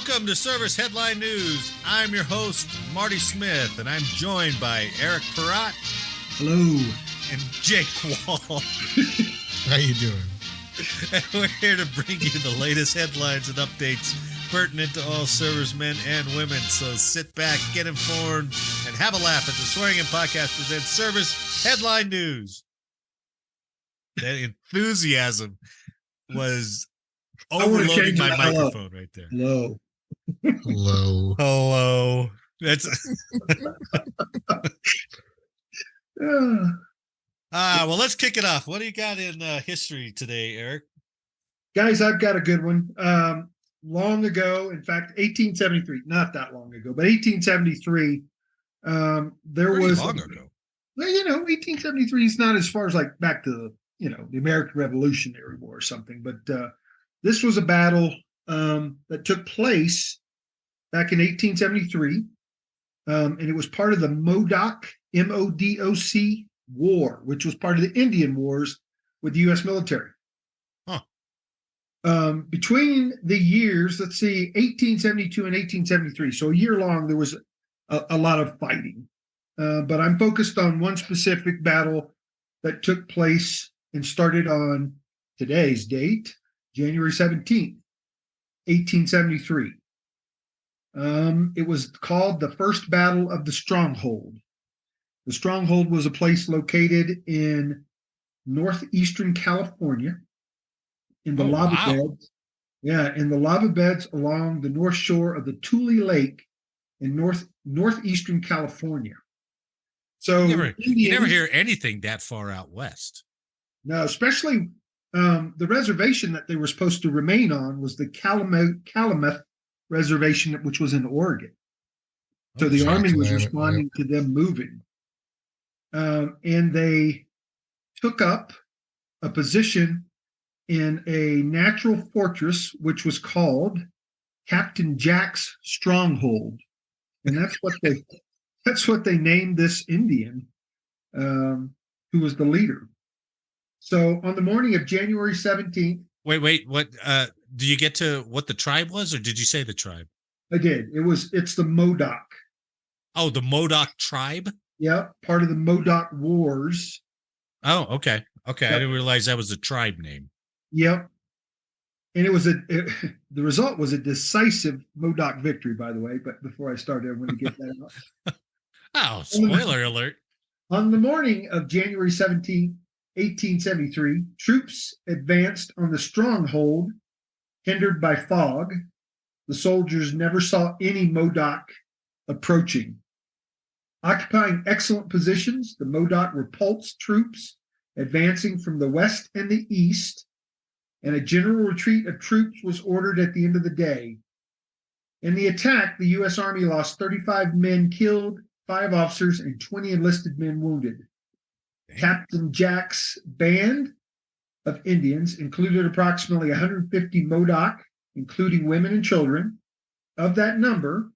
Welcome to Service Headline News. I'm your host, Marty Smith, and I'm joined by Eric Perrott. Hello. And Jake Wall. How you doing? And we're here to bring you the latest headlines and updates pertinent to all servicemen and women. So sit back, get informed, and have a laugh as the Swearing In Podcast presents Service Headline News. That enthusiasm was overloading my microphone right there. Hello. Hello. Hello. That's well, let's kick it off. What do you got in history today, Eric? Guys, I've got a good one. Long ago, in fact, 1873, not that long ago, but 1873, there was long ago. Well, 1873 is not as far as like back to the American Revolutionary War or something, but this was a battle that took place back in 1873, and it was part of the Modoc, M-O-D-O-C War, which was part of the Indian Wars with the U.S. military. Between the years, 1872 and 1873, so a year long, there was a lot of fighting. But I'm focused on one specific battle that took place and started on today's date, January 17th, 1873. It was called the First Battle of the Stronghold. The Stronghold was a place located in northeastern California in the lava beds. Yeah, in the lava beds along the north shore of the Tule Lake in northeastern California. So you never hear anything that far out west. No, especially the reservation that they were supposed to remain on was the Calumet Reservation, which was in Oregon. So the Army was responding to them moving. And they took up a position in a natural fortress, which was called Captain Jack's Stronghold. And that's what they named this Indian, who was the leader. So on the morning of January 17th. Wait, what, do you get to what the tribe was, or did you say the tribe? I did. It's the Modoc. Oh, the Modoc tribe? Yeah, part of the Modoc Wars. Oh, okay. Yep. I didn't realize that was a tribe name. Yep. And the result was a decisive Modoc victory, by the way. But before I start, I want to get that out. Oh, spoiler alert. On the morning of January 17th, 1873, troops advanced on the stronghold, hindered by fog. The soldiers never saw any Modoc approaching. Occupying excellent positions, the Modoc repulsed troops advancing from the west and the east, and a general retreat of troops was ordered at the end of the day. In the attack, the U.S. Army lost 35 men killed, 5 officers, and 20 enlisted men wounded. Captain Jack's band of Indians included approximately 150 Modoc, including women and children. Of that number,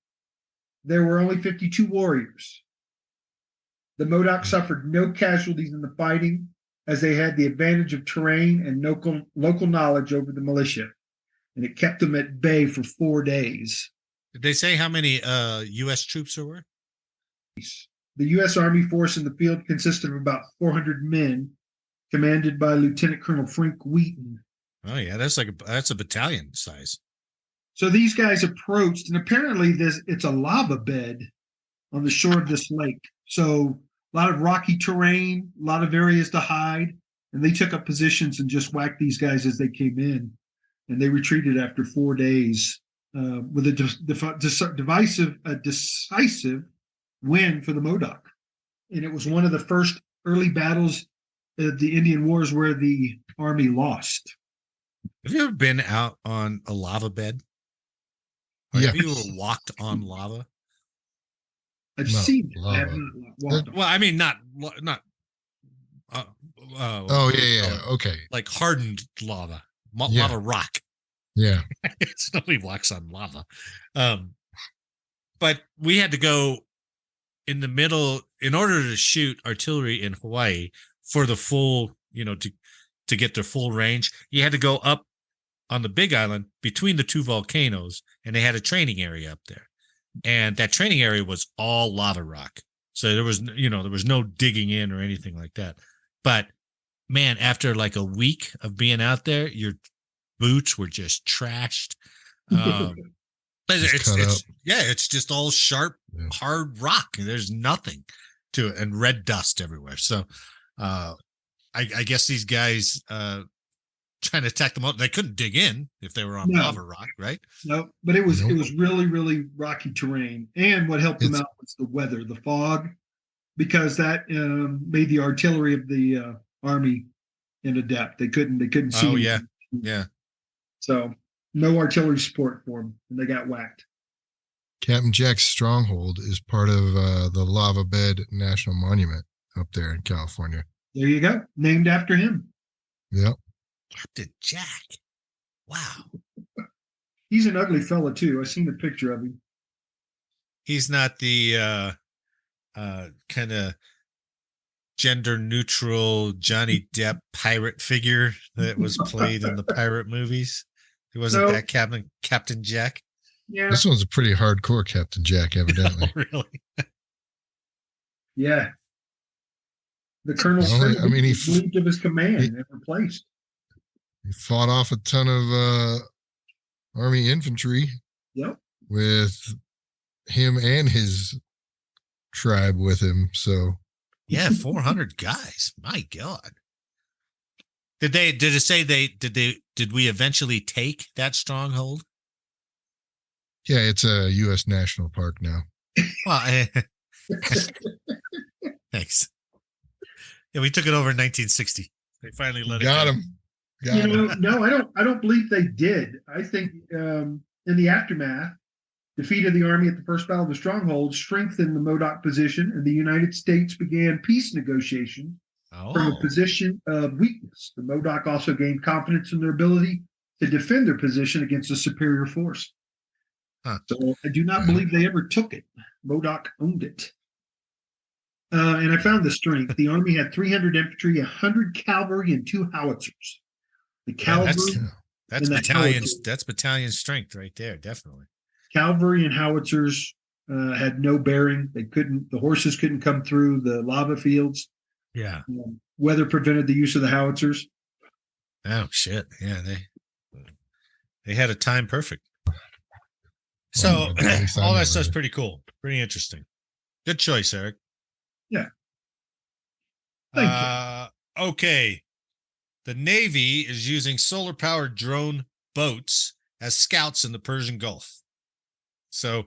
there were only 52 warriors. The Modoc suffered no casualties in the fighting, as they had the advantage of terrain and local knowledge over the militia, and it kept them at bay for 4 days. Did they say how many U.S. troops there were? The U.S. Army force in the field consisted of about 400 men, commanded by Lieutenant Colonel Frank Wheaton. Oh yeah, that's a battalion size. So these guys approached, and apparently it's a lava bed on the shore of this lake. So a lot of rocky terrain, a lot of areas to hide, and they took up positions and just whacked these guys as they came in, and they retreated after 4 days with a decisive win for the Modoc. And it was one of the first early battles of the Indian Wars where the Army lost. Have you ever been out on a lava bed? Yeah. Have you ever walked on lava? I've seen it. I have not walked on. Well, I mean, not. Okay. Like hardened lava, lava rock. Yeah. Nobody walks on lava. But we had to go in the middle in order to shoot artillery in Hawaii for the full, to get their full range. You had to go up on the Big Island between the two volcanoes, and they had a training area up there. And that training area was all lava rock. So there was, there was no digging in or anything like that. But man, after like a week of being out there, your boots were just trashed. It's just all sharp, hard rock. There's nothing to it, and red dust everywhere. So I guess these guys trying to attack them out, they couldn't dig in if they were on lava rock, right? No, but it was really, really rocky terrain. And what helped them out was the weather, the fog, because that made the artillery of the army inadept. They couldn't see. Oh, yeah. Yeah. So no artillery support for them, and they got whacked. Captain Jack's stronghold is part of the Lava Bed National Monument up there in California. There you go. Named after him. Yep. Captain Jack. Wow. He's an ugly fella, too. I've seen a picture of him. He's not the kind of gender neutral Johnny Depp pirate figure that was played in the pirate movies. It wasn't that Captain Jack. Yeah. This one's a pretty hardcore Captain Jack, evidently. Oh, really? Yeah. The colonel he relieved of his command and replaced. He fought off a ton of army infantry. Yep. With him and his tribe with him. So yeah, 400 guys. My God. Did we eventually take that stronghold? Yeah, it's a U.S. national park now. Well, thanks. Yeah, we took it over in 1960. They finally let Got it him. No, I don't believe they did. I think in the aftermath, defeat of the army at the First Battle of the Stronghold strengthened the Modoc position, and the United States began peace negotiations from a position of weakness. The Modoc also gained confidence in their ability to defend their position against a superior force. Huh. So I do not believe they ever took it. Modoc owned it. And I found the strength. The army had 300 infantry, 100 cavalry, and 2 howitzers. The cavalry. That's battalion. That's battalion strength right there, definitely. Cavalry and howitzers had no bearing. The horses couldn't come through the lava fields. Yeah. Weather prevented the use of the howitzers. Oh shit! Yeah, they had a time perfect. So all that stuff's pretty cool, pretty interesting. Good choice, Eric. Yeah. Thank you. Okay. The Navy is using solar-powered drone boats as scouts in the Persian Gulf. So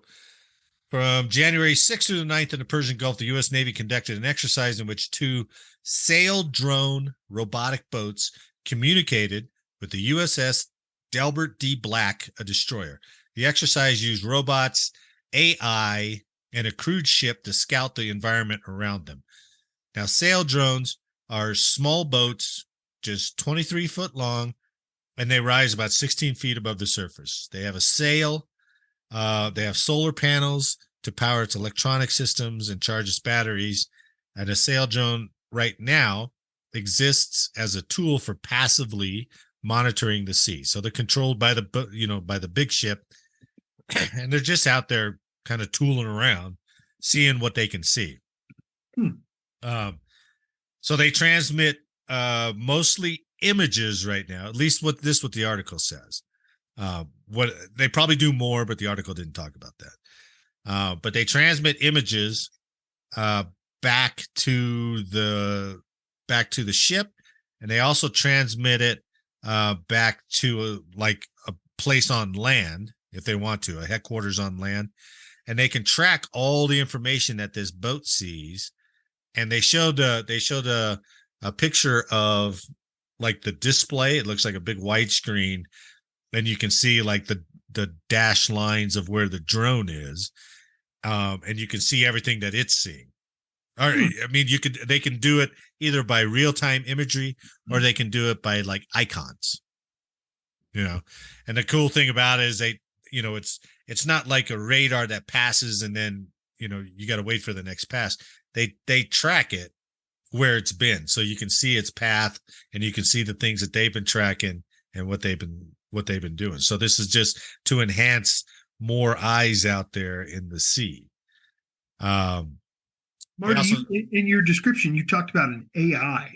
from January 6th through the 9th in the Persian Gulf, the U.S. Navy conducted an exercise in which 2 Saildrone robotic boats communicated with the USS Delbert D. Black, a destroyer. The exercise used robots, AI, and a crewed ship to scout the environment around them. Now, Saildrones are small boats, just 23 foot long, and they rise about 16 feet above the surface. They have a sail. They have solar panels to power its electronic systems and charge its batteries. And a Saildrone right now exists as a tool for passively monitoring the sea. So they're controlled by the big ship, and they're just out there kind of tooling around, seeing what they can see. So they transmit mostly images right now, at least what the article says. What they probably do more, but the article didn't talk about that. But they transmit images back to the ship, and they also transmit it back to a place on land if they want to, a headquarters on land, and they can track all the information that this boat sees. And they showed a picture of like the display. It looks like a big widescreen, and you can see like the dash lines of where the drone is, and you can see everything that it's seeing. Or I mean, they can do it either by real-time imagery, or they can do it by like icons. And the cool thing about it is it's not like a radar that passes and then you got to wait for the next pass. They track it where it's been, so you can see its path, and you can see the things that they've been tracking and what they've been what they've been doing. So this is just to enhance more eyes out there in the sea. Marty, also, in your description, you talked about an AI.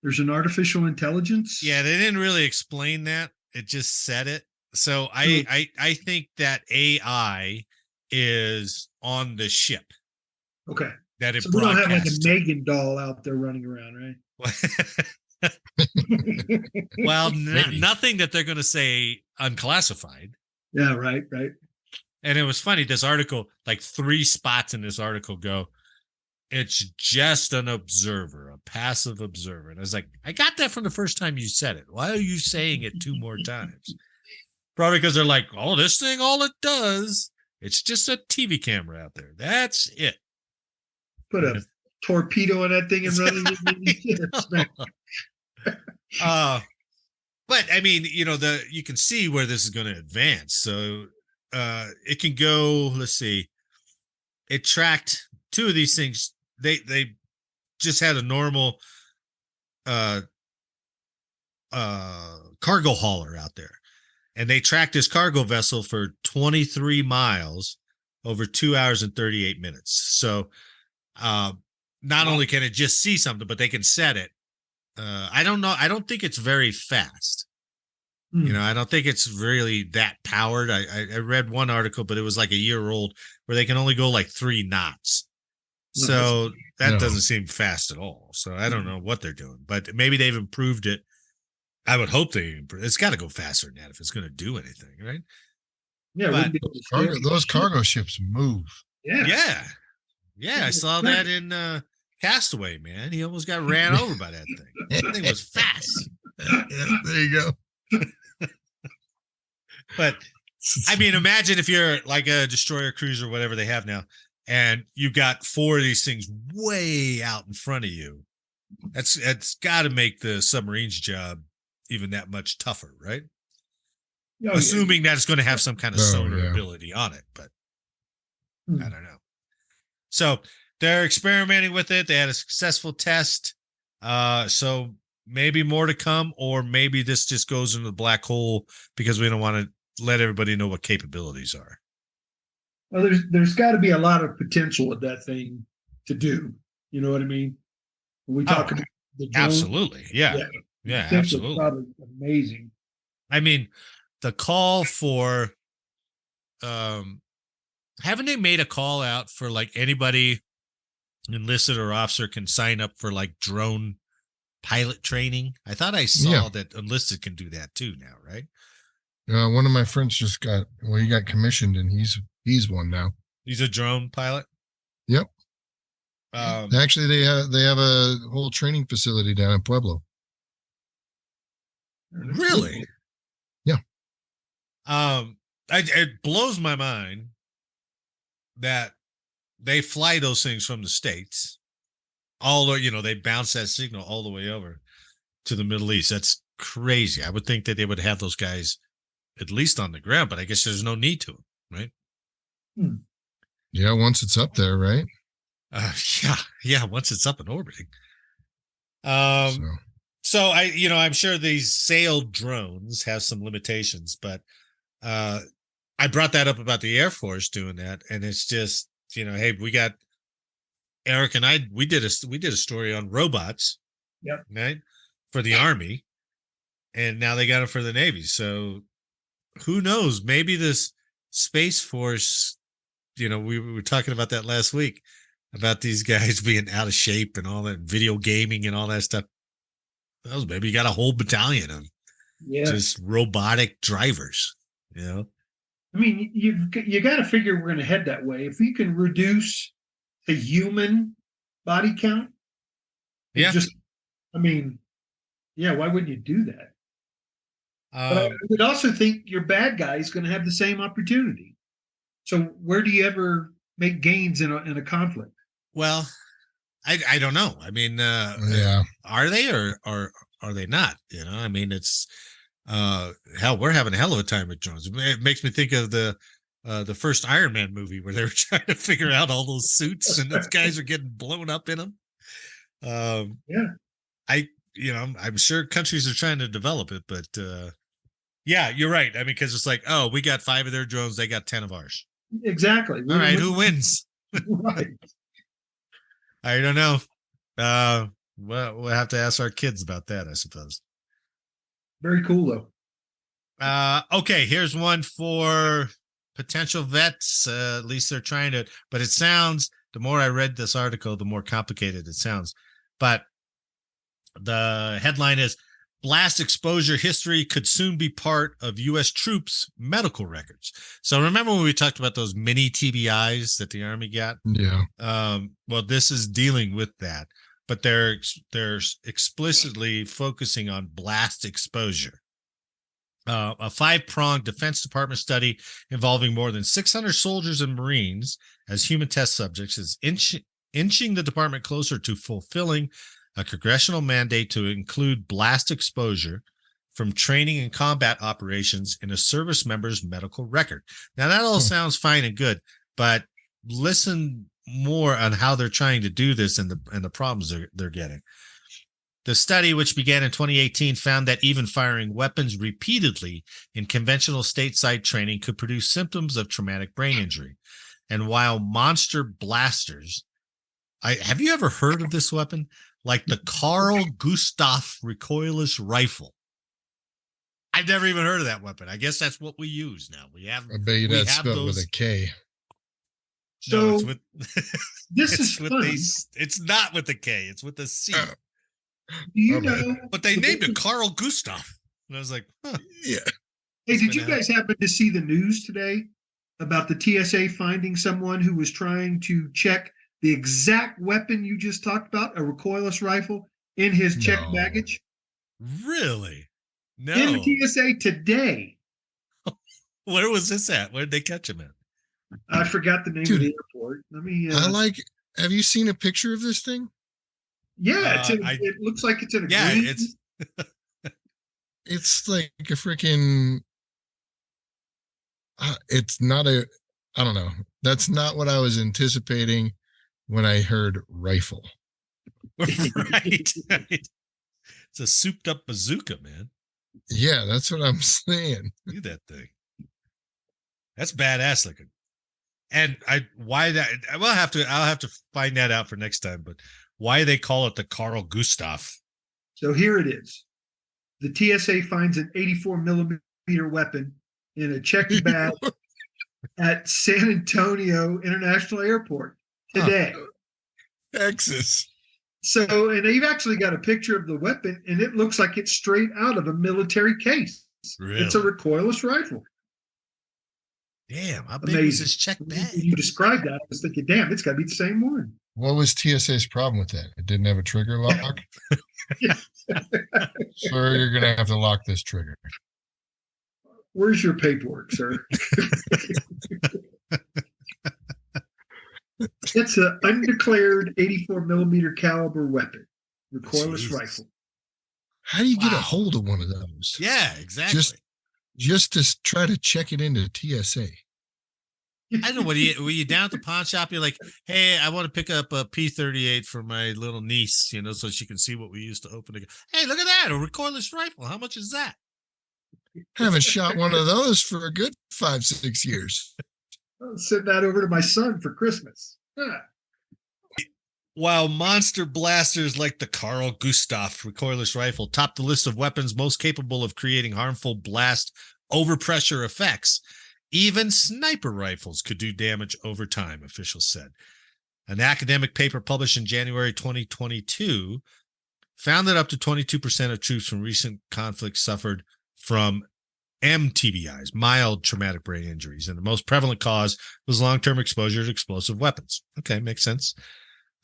There's an artificial intelligence. Yeah, they didn't really explain that. It just said it. So I think that AI is on the ship. Okay. That it So we don't have like a broadcasts. Megan doll out there running around, right? Well, Maybe. nothing that they're going to say unclassified. Yeah, right. And it was funny. This article, like 3 spots in this article go, it's just an observer, a passive observer. And I was like, I got that from the first time you said it. Why are you saying it 2 more times? Probably because they're like, oh, this thing, all it does, it's just a TV camera out there. That's it. Put a torpedo on that thing and run it. But I mean, you can see where this is going to advance. So it can go, let's see, it tracked 2 of these things. They just had a normal cargo hauler out there, and they tracked this cargo vessel for 23 miles over 2 hours and 38 minutes. So not only can it just see something, but they can set it. I don't know. I don't think it's very fast. I don't think it's really that powered. I read one article, but it was like a year old, where they can only go like 3 knots. So that doesn't seem fast at all. So I don't know what they're doing, but maybe they've improved it. I would hope it's got to go faster than that if it's going to do anything, right? Yeah, but those cargo ships move. Yeah. I saw that in Castaway, man. He almost got ran over by that thing. That thing was fast. Yeah, there you go. But I mean, imagine if you're like a destroyer, cruiser, whatever they have now, and you got 4 of these things way out in front of you. That's got to make the submarine's job even that much tougher, right? Assuming that it's going to have some kind of sonar ability on it, but I don't know. So they're experimenting with it. They had a successful test. So maybe more to come, or maybe this just goes into the black hole because we don't want to let everybody know what capabilities are. Well, there's got to be a lot of potential with that thing to do. You know what I mean? When we talk about the drone, absolutely, yeah, absolutely, probably amazing. I mean, the call for, haven't they made a call out for like anybody enlisted or officer can sign up for like drone pilot training? I thought I saw that enlisted can do that too now, right? One of my friends he got commissioned, and he's one now. He's a drone pilot. Yep. Actually, they have a whole training facility down in Pueblo. Really? Yeah. It blows my mind that they fly those things from the States, they bounce that signal all the way over to the Middle East. That's crazy. I would think that they would have those guys at least on the ground, but I guess there's no need to, right? Yeah, once it's up there, right? Yeah, once it's up and orbiting. So I'm sure these Saildrones have some limitations, but I brought that up about the Air Force doing that, and it's just, hey, we got Eric and I. We did a story on robots, right, for the Army, and now they got it for the Navy. So who knows? Maybe this Space Force. We were talking about that last week about these guys being out of shape and all that, video gaming and all that stuff. Well, maybe you got a whole battalion of just robotic drivers. I mean, you got to figure we're going to head that way. If you can reduce the human body count, why wouldn't you do that? But I would also think your bad guy is going to have the same opportunity. So where do you ever make gains in a conflict? Well, I don't know. I mean, are they or are they not? I mean, it's hell, we're having a hell of a time with drones. It makes me think of the first Iron Man movie where they were trying to figure out all those suits and those guys are getting blown up in them. I'm sure countries are trying to develop it, but Yeah, you're right. I mean, because it's like, oh, we got 5 of their drones, they got 10 of ours. Exactly. All right, who wins? Right. I don't know. Well, we'll have to ask our kids about that, I suppose. Very cool though. Okay, here's one for potential vets. At least they're trying to, but it sounds, the more I read this article, the more complicated it sounds. But the headline is blast exposure history could soon be part of U.S. troops' medical records. So remember when we talked about those mini TBIs that the Army got? Yeah. Well, this is dealing with that, but they're explicitly focusing on blast exposure. A 5-pronged Defense Department study involving more than 600 soldiers and Marines as human test subjects is inching the department closer to fulfilling a congressional mandate to include blast exposure from training and combat operations in a service member's medical record. Now, that all sounds fine and good, but listen more on how they're trying to do this and the problems they're getting. The study, which began in 2018, found that even firing weapons repeatedly in conventional stateside training could produce symptoms of traumatic brain injury. And while monster blasters, have you ever heard of this weapon? Like the Carl Gustav recoilless rifle. I've never even heard of that weapon. I guess that's what we use now. I bet you that's spelled with a K. So no, it's with this is fun. It's not with a K. It's with a C. Do you know? But they named it Carl Gustav, and I was like, huh. Yeah. Hey, did you guys happen to see the news today about the TSA finding someone who was trying to check the exact weapon you just talked about, a recoilless rifle, in his checked baggage? Really? No. In the TSA today. Where was this at? Where did they catch him at? I forgot the name of the airport. Let me. Have you seen a picture of this thing? Yeah, it looks like it's in a green. It's like a freaking. It's not a. I don't know. That's not what I was anticipating when I heard rifle. Right. It's a souped up bazooka, man. Yeah, that's what I'm saying. Look at that thing. That's badass looking. And I'll have to find that out for next time, but why they call it the Carl Gustav. So here it is. The TSA finds an 84 millimeter weapon in a checked bag at San Antonio International Airport today. Texas. So, and they've actually got a picture of the weapon, and it looks like it's straight out of a military case. Really? It's a recoilless rifle. Damn, how big is this check bag? When you described that, I was thinking, damn, it's got to be the same one. What was TSA's problem with that? It didn't have a trigger lock? Sir, you're going to have to lock this trigger. Where's your paperwork, sir? It's an undeclared 84 millimeter caliber weapon, recoilless rifle. How do you get a hold of one of those? Yeah, exactly. Just to try to check it into TSA. I don't know. When you down at the pawn shop, you're like, hey, I want to pick up a P38 for my little niece, so she can see what we used to open it. Hey, look at that, a recoilless rifle. How much is that? Haven't shot one of those for a good 5-6 years. I'll send that over to my son for Christmas. Yeah. While monster blasters like the Carl Gustav recoilless rifle top the list of weapons most capable of creating harmful blast overpressure effects, even sniper rifles could do damage over time, officials said. An academic paper published in January 2022 found that up to 22% of troops from recent conflicts suffered from MTBIs, mild traumatic brain injuries, and the most prevalent cause was long-term exposure to explosive weapons. Okay, makes sense.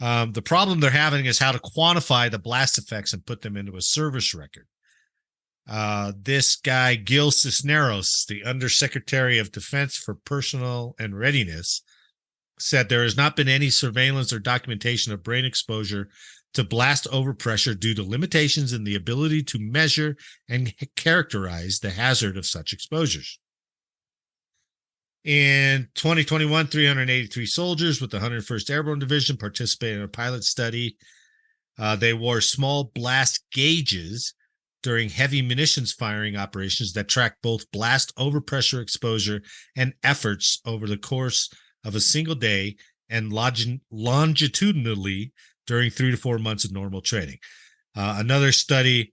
The problem they're having is how to quantify the blast effects and put them into a service record. This guy, Gil Cisneros, the Undersecretary of Defense for Personnel and Readiness, said there has not been any surveillance or documentation of brain exposure to blast overpressure due to limitations in the ability to measure and characterize the hazard of such exposures. In 2021, 383 soldiers with the 101st Airborne Division participated in a pilot study. They wore small blast gauges during heavy munitions firing operations that track both blast overpressure exposure and efforts over the course of a single day and longitudinally during 3 to 4 months of normal training. Another study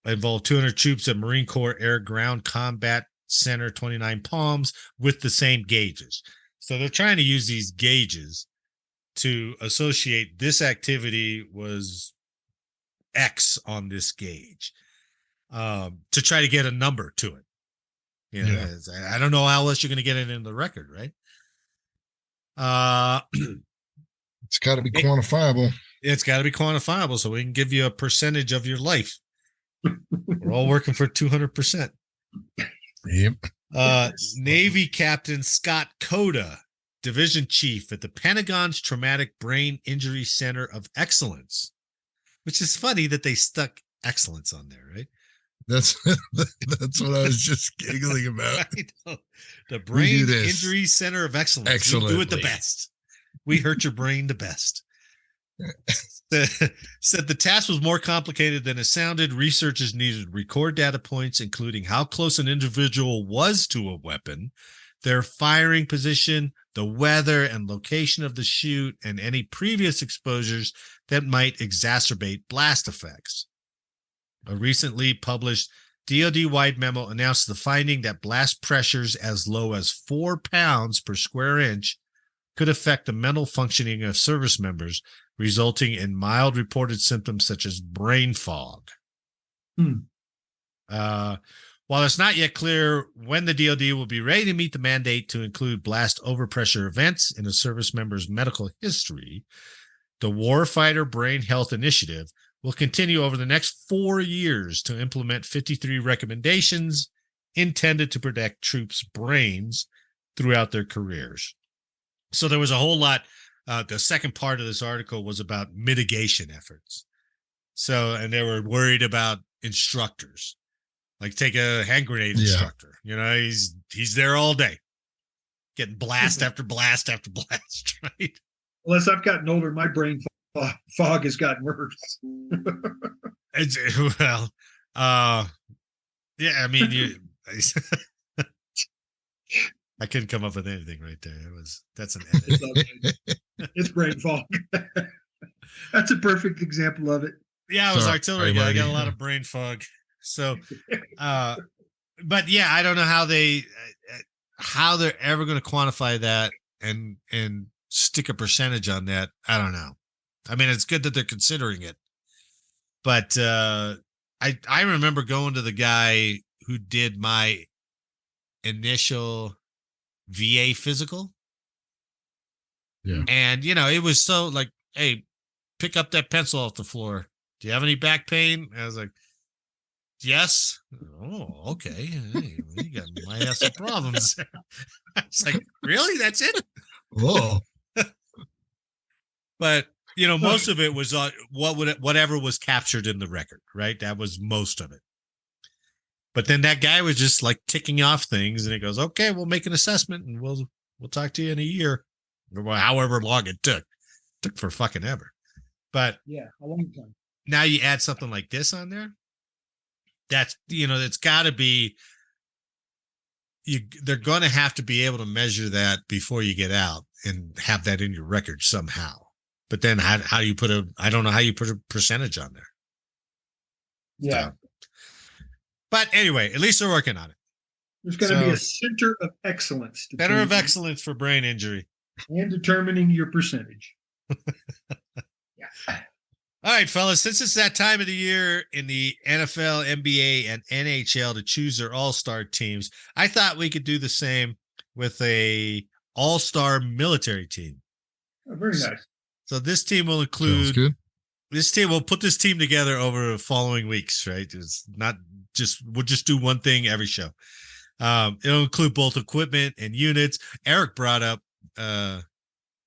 involved 200 troops at Marine Corps Air Ground Combat Center 29 Palms with the same gauges. So they're trying to use these gauges to associate this activity was X on this gauge, to try to get a number to it. You know, I don't know how else you're going to get it in the record, right? It's got to be quantifiable. It's got to be quantifiable so we can give you a percentage of your life. We're all working for 200%. Yep. Navy Captain Scott Coda, Division Chief at the Pentagon's Traumatic Brain Injury Center of Excellence, which is funny that they stuck excellence on there, right? That's what I was just giggling about. I know. The Brain Injury Center of Excellence. Excellently. We do it the best. We hurt your brain the best. Said the task was more complicated than it sounded. Researchers needed to record data points, including how close an individual was to a weapon, their firing position, the weather and location of the shoot, and any previous exposures that might exacerbate blast effects. A recently published DoD-wide memo announced the finding that blast pressures as low as 4 pounds per square inch could affect the mental functioning of service members, resulting in mild reported symptoms such as brain fog. While it's not yet clear when the DoD will be ready to meet the mandate to include blast overpressure events in a service member's medical history, the Warfighter Brain Health Initiative will continue over the next 4 years to implement 53 recommendations intended to protect troops' brains throughout their careers. So there was a whole lot. The second part of this article was about mitigation efforts. So, and they were worried about instructors. Like take a hand grenade instructor. You know, he's there all day, getting blast after blast after blast, right? Unless I've gotten older, my brain fog has gotten worse. Yeah, I mean, I couldn't come up with anything right there. That's an edit. It's brain fog. That's a perfect example of it. Yeah, I was artillery guy. I got a lot of brain fog. So, but yeah, I don't know how they're ever going to quantify that and stick a percentage on that. I don't know. I mean, it's good that they're considering it, but I remember going to the guy who did my initial VA physical. Yeah. And, you know, it was so like, hey, pick up that pencil off the floor. Do you have any back pain? I was like, yes. Oh, okay. Hey, you might have some problems. I was like, really? That's it? Whoa. But, you know, most of it was whatever was captured in the record, right? That was most of it. But then that guy was just like ticking off things, and he goes, "Okay, we'll make an assessment, and we'll talk to you in a year, or however long it took. Took for fucking ever." But yeah, a long time. Now you add something like this on there. That's, you know, it's got to be. They're going to have to be able to measure that before you get out and have that in your record somehow. But then how do you put I don't know how you put a percentage on there. Yeah. So, but anyway, at least they're working on it. There's going to be a center of excellence. Center of excellence for brain injury. And determining your percentage. Yeah. All right, fellas, since it's that time of the year in the NFL, NBA, and NHL to choose their all-star teams, I thought we could do the same with a all-star military team. Oh, very nice. So this team will include Sounds good. We'll put this team together over the following weeks, right? It's not just, we'll just do one thing every show. It'll include both equipment and units. Eric brought up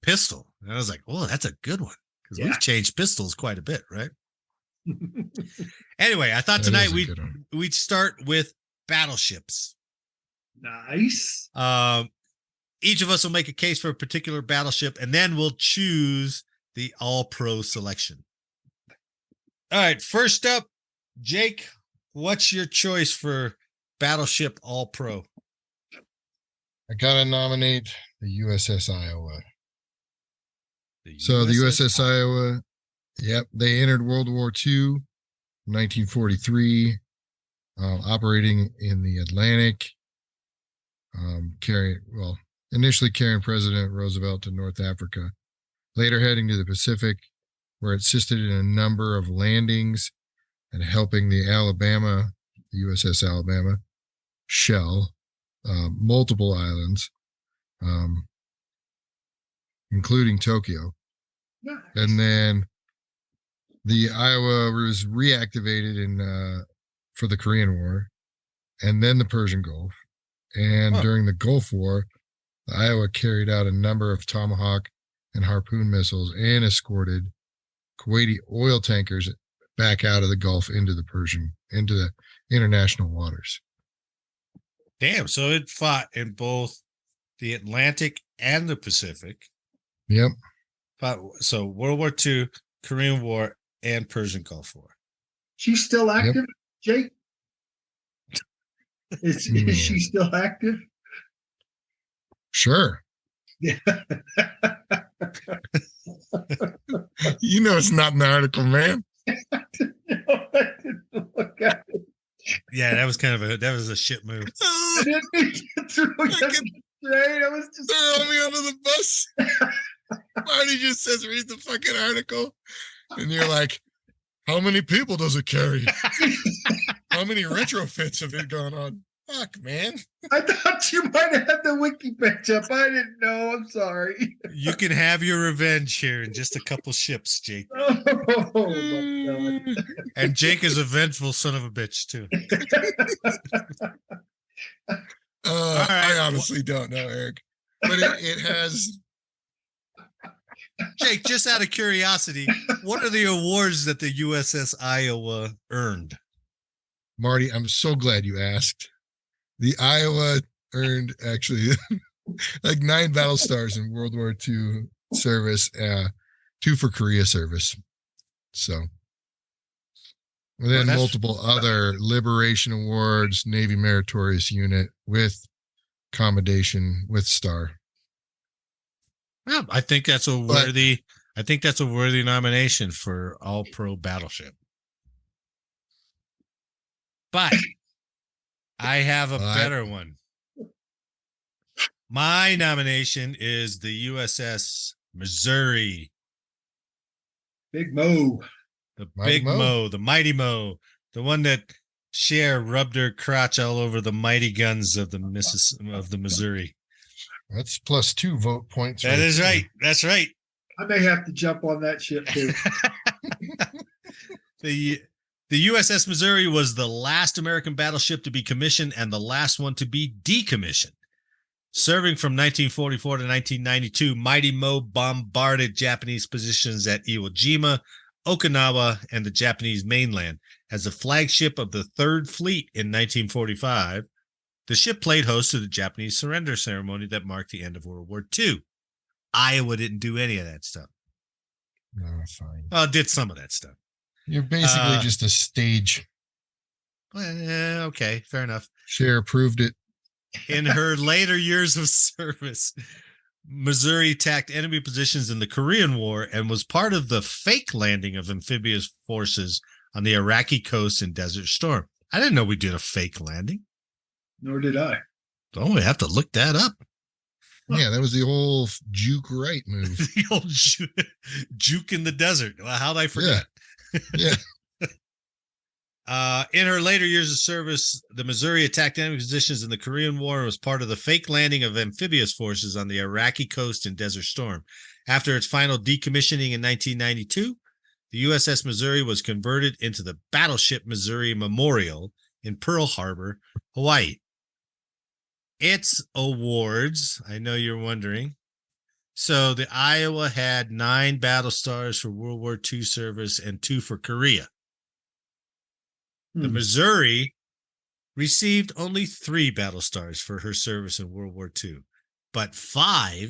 pistol. And I was like, oh, that's a good one. Because we've changed pistols quite a bit, right? Anyway, I thought tonight we'd start with battleships. Nice. Each of us will make a case for a particular battleship, and then we'll choose the all-pro selection. All right, first up, Jake, what's your choice for Battleship All Pro? I gotta nominate the USS Iowa. So the USS Iowa, yep, they entered World War II, 1943, operating in the Atlantic, initially carrying President Roosevelt to North Africa, later heading to the Pacific, where it assisted in a number of landings and helping the USS Alabama, shell multiple islands, including Tokyo. Nice. And then the Iowa was reactivated for the Korean War, and then the Persian Gulf. And during the Gulf War, the Iowa carried out a number of Tomahawk and Harpoon missiles and escorted Kuwaiti oil tankers back out of the Gulf into the international waters. Damn, so it fought in both the Atlantic and the Pacific. Yep. So World War II, Korean War, and Persian Gulf War. She's still active, Jake? Is she still active? Sure. Yeah. You know it's not in the article, man. No, I didn't look at it. Yeah, that was a shit move. I didn't mean to look at it straight. I was just throw me under the bus. Marty just says, read the fucking article. And you're like, how many people does it carry? How many retrofits have it gone on? Fuck, man. I thought you might have had the wiki page up. I didn't know. I'm sorry. You can have your revenge here in just a couple ships, Jake. Oh, my God. And Jake is a vengeful son of a bitch, too. Right. I honestly don't know, Eric. But it has... Jake, just out of curiosity, what are the awards that the USS Iowa earned? Marty, I'm so glad you asked. The Iowa earned actually like 9 battle stars in World War II service, 2 for Korea service. So, and then multiple other liberation awards, Navy Meritorious Unit with commendation with star. Well, I think that's a worthy nomination for All Pro Battleship. But I have a better one. My nomination is the USS Missouri. Big Mo. The Big Mo, the Mighty Mo, the one that Cher rubbed her crotch all over the mighty guns of the Missouri. That's +2 vote points. That is right. That's right. I may have to jump on that ship too. The USS Missouri was the last American battleship to be commissioned and the last one to be decommissioned. Serving from 1944 to 1992, Mighty Mo bombarded Japanese positions at Iwo Jima, Okinawa, and the Japanese mainland. As the flagship of the Third Fleet in 1945, the ship played host to the Japanese surrender ceremony that marked the end of World War II. Iowa didn't do any of that stuff. No, fine. Well, did some of that stuff. You're basically just a stage. Okay, fair enough. Cher proved it. In her later years of service, Missouri attacked enemy positions in the Korean War and was part of the fake landing of amphibious forces on the Iraqi coast in Desert Storm. I didn't know we did a fake landing. Nor did I. Oh, we have to look that up. Yeah, that was the old juke right move. The old juke in the desert. Well, how'd I forget? Yeah. In her later years of service, the Missouri attacked enemy positions in the Korean War and was part of the fake landing of amphibious forces on the Iraqi coast in Desert Storm. After its final decommissioning in 1992, the USS Missouri was converted into the Battleship Missouri Memorial in Pearl Harbor, Hawaii. Its awards, I know you're wondering. So the Iowa had 9 battle stars for World War II service and 2 for Korea. The Missouri received only 3 battle stars for her service in World War II, but 5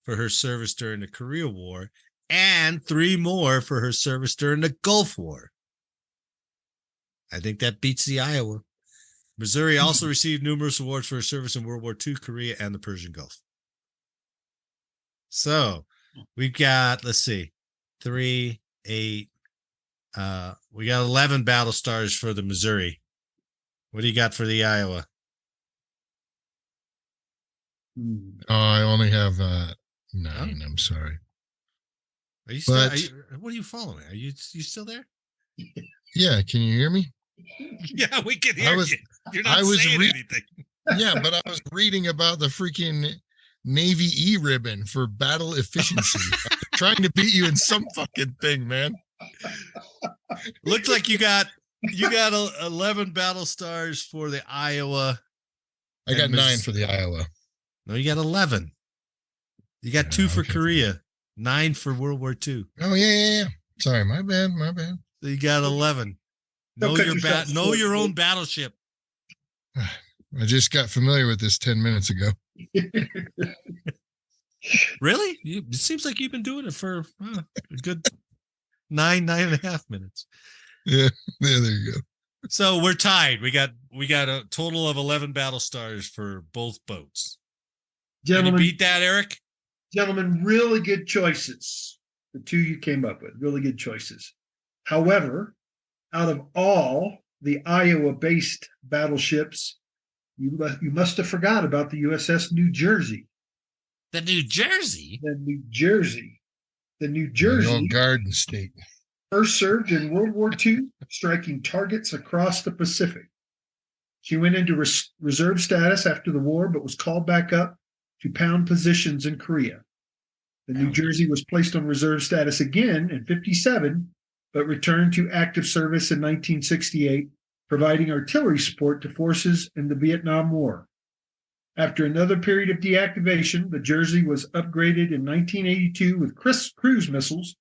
for her service during the Korea War and 3 more for her service during the Gulf War. I think that beats the Iowa. Missouri also received numerous awards for her service in World War II, Korea, and the Persian Gulf. So we've got, let's see, 3, 8. We got 11 battle stars for the Missouri. What do you got for the Iowa? Oh, I only have 9. I'm sorry. Are you still? What are you following? Are you still there? Yeah, can you hear me? Yeah, we can hear you. You're not saying anything. Yeah, but I was reading about the freaking Navy E ribbon for battle efficiency. I'm trying to beat you in some fucking thing, man. Looks like you got 11 battle stars for the Iowa. I got 9 for the Iowa. No, you got 11. You got 2 for Korea, 9 for World War II. Oh yeah. Sorry, my bad. So you got 11. Know your own battleship. I just got familiar with this 10 minutes ago. Really? It seems like you've been doing it for a good 9.5 minutes. Yeah, there you go. So we're tied. We got a total of 11 battle stars for both boats. Gentlemen, can you beat that, Eric? Gentlemen, really good choices. The 2 you came up with, really good choices. However, out of all the Iowa-based battleships, you must have forgot about the USS New Jersey. The New Jersey? The New Jersey. The New Jersey. The old Garden State. First served in World War II, striking targets across the Pacific. She went into reserve status after the war, but was called back up to pound positions in Korea. The New Jersey was placed on reserve status again in 1957, but returned to active service in 1968, providing artillery support to forces in the Vietnam War. After another period of deactivation, the Jersey was upgraded in 1982 with cruise missiles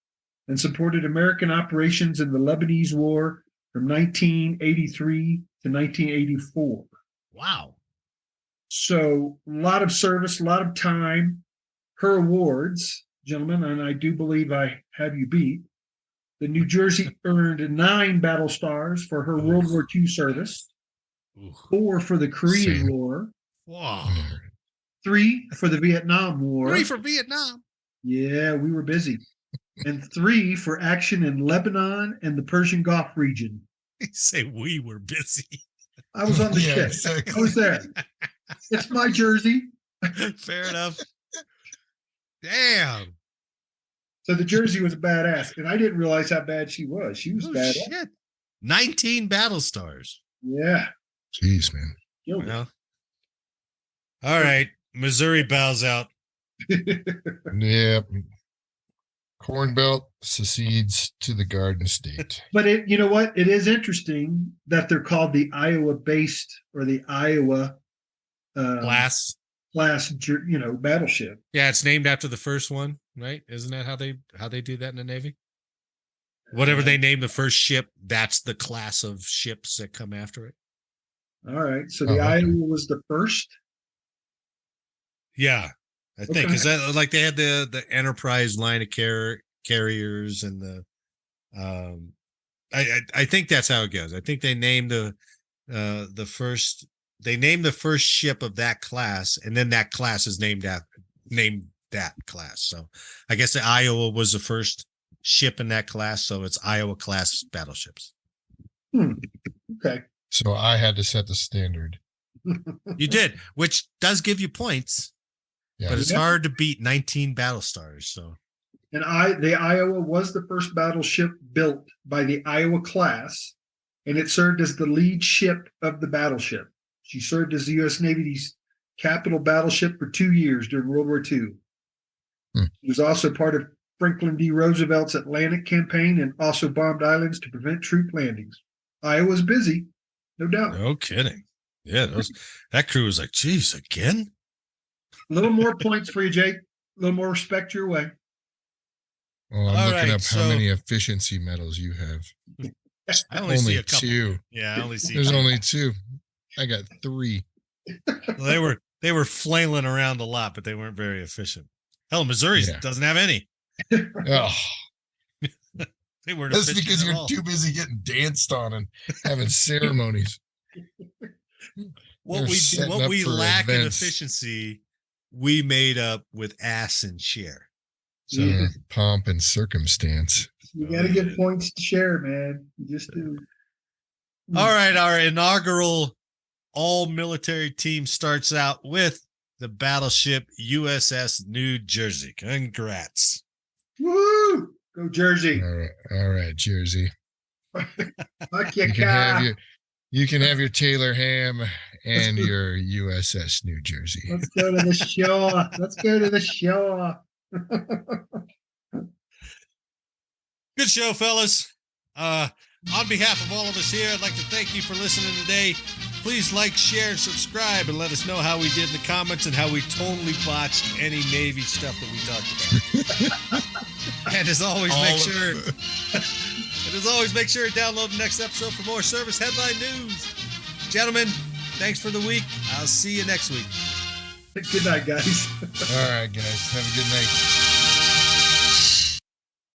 and supported American operations in the Lebanese War from 1983 to 1984. Wow. So a lot of service, a lot of time. Her awards, gentlemen, and I do believe I have you beat. The New Jersey earned 9 battle stars for her World War II service, 4 for the Korean War, wow, 3 for the Vietnam War. 3 for Vietnam. Yeah, we were busy. And 3 for action in Lebanon and the Persian Gulf region. You say we were busy. I was on the ship. Exactly. I was there. It's my jersey. Fair enough. Damn. So the Jersey was badass, and I didn't realize how bad she was. She was badass. Shit. 19 battle stars. Yeah. Jeez, man. Well, all right. Missouri bows out. Yeah. Corn Belt secedes to the Garden State. But you know what? It is interesting that they're called the Iowa-based or the Iowa class, battleship. Yeah, it's named after the first one, right? Isn't that how they do that in the Navy? Whatever they name the first ship, that's the class of ships that come after it. All right. So the Iowa was the first? Yeah, I think. Because like they had the Enterprise line of carriers and the I think that's how it goes. I think they named the first ship of that class, and then that class is named that class. So I guess the Iowa was the first ship in that class, so it's Iowa class battleships. Okay. So I had to set the standard. You did, which does give you points, but it's hard to beat 19 battle stars. So, and the Iowa was the first battleship built by the Iowa class, and it served as the lead ship of the battleship. She served as the U.S. Navy's capital battleship for 2 years during World War II. She was also part of Franklin D. Roosevelt's Atlantic campaign and also bombed islands to prevent troop landings. Iowa's busy, no doubt. No kidding. Yeah, that crew was like, geez, again? A little more points for you, Jake. A little more respect your way. Well, I'm looking up how many efficiency medals you have. I only see a couple. 2. Yeah, I only see. There's only 2. I got 3. Well, they were flailing around a lot, but they weren't very efficient. Hell, Missouri doesn't have any. Oh. They weren't That's efficient because at you're all. too busy getting danced on and having ceremonies. What They're we setting up for lack in events. efficiency, we made up with ass and share. So Yeah. Pomp and circumstance. You got to get points to share, man. You just do. all right, our inaugural all military team starts out with the battleship USS New Jersey. Congrats. Woo! Go Jersey. All right, Jersey. Fuck You can have your Taylor ham and your USS New Jersey. Let's go to the shore. Let's go to the shore. Good show, fellas. On behalf of all of us here, I'd like to thank you for listening today. Please like, share, and subscribe, and let us know how we did in the comments and how we totally botched any Navy stuff that we talked about. And as always, make sure to download the next episode for more service headline news. Gentlemen, thanks for the week. I'll see you next week. Good night, guys. All right, guys. Have a good night.